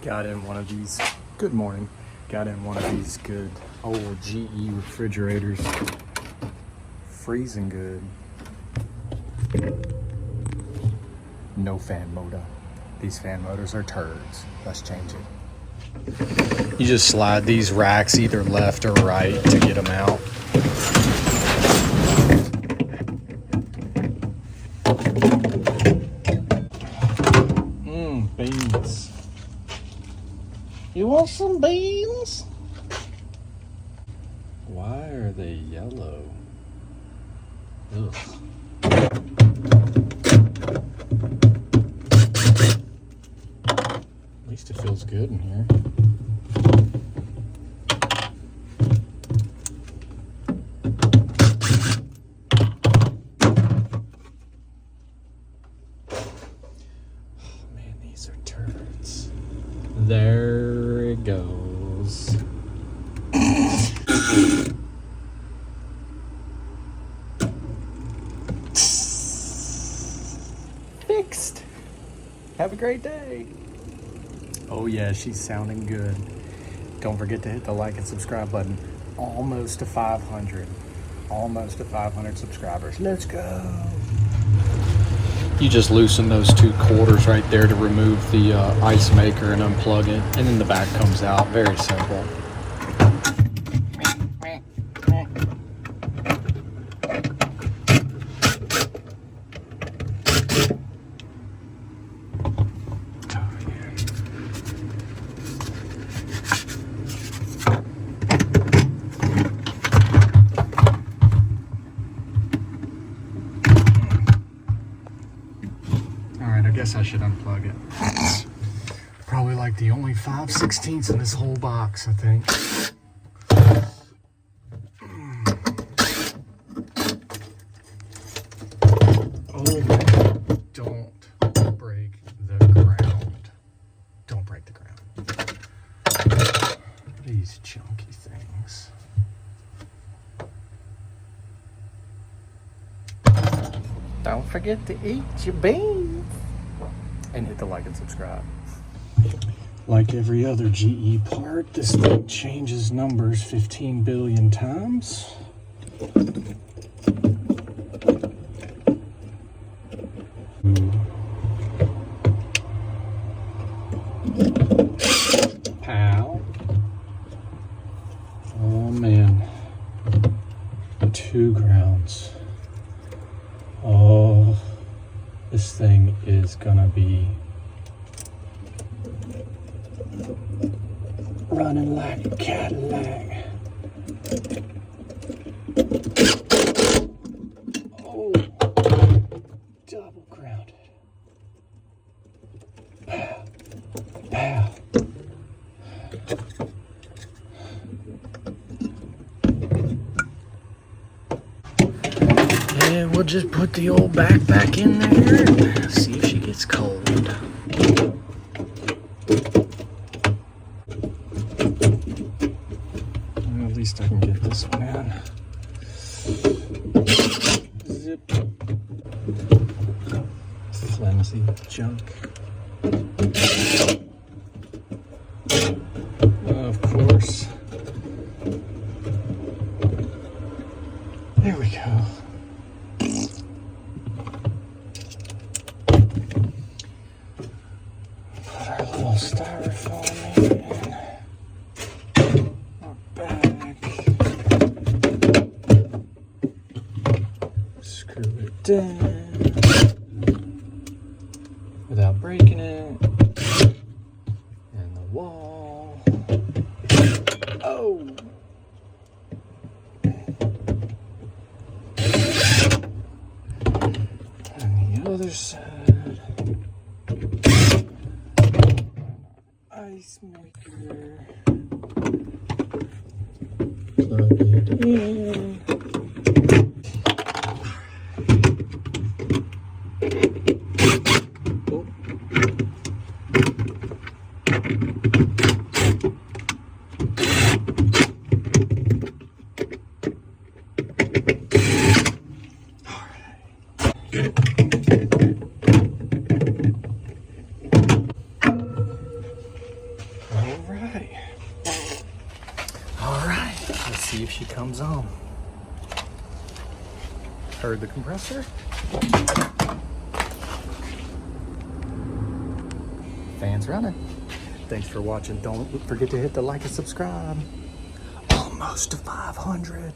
Got in one of these, good morning, got in one of these good old GE refrigerators. Freezing good. No fan motor. These fan motors are turds. Let's change it. You just slide these racks either left or right to get them out. Beans. You want some beans? Why are they yellow? Ugh. At least it feels good in here. Oh man, these are turds. There it goes. Fixed. Have a great day. Oh yeah, she's sounding good. Don't forget to hit the like and subscribe button. Almost to 500. Almost to 500 subscribers. Let's go. You just loosen those two quarters right there to remove the ice maker and unplug it, and then the back comes out. Very simple. Alright, I guess I should unplug it. Probably like the only 5/16 in this whole box, I think. Oh, don't break the ground. Don't break the ground. These chunky things. Don't forget to eat your beans. And hit the like and subscribe. Like every other GE part, this thing changes numbers 15 billion times. Pow. Oh man. 2 grounds. Oh, this thing is gonna be running like a Cadillac. Oh, double grounded. Pow, pow. Yeah, we'll just put the old back in there and see if she gets cold. Well, at least I can get this one in. Zip. Flimsy junk. Of course. There we go. Put our little styrofoam in our bag. Screw it down without breaking it. And the wall. Oh! And the other side. Ice maker. Plug it in. Oh. Let's see if she comes on. Heard the compressor. Fan's running. Thanks for watching. Don't forget to hit the like and subscribe. Almost to 500.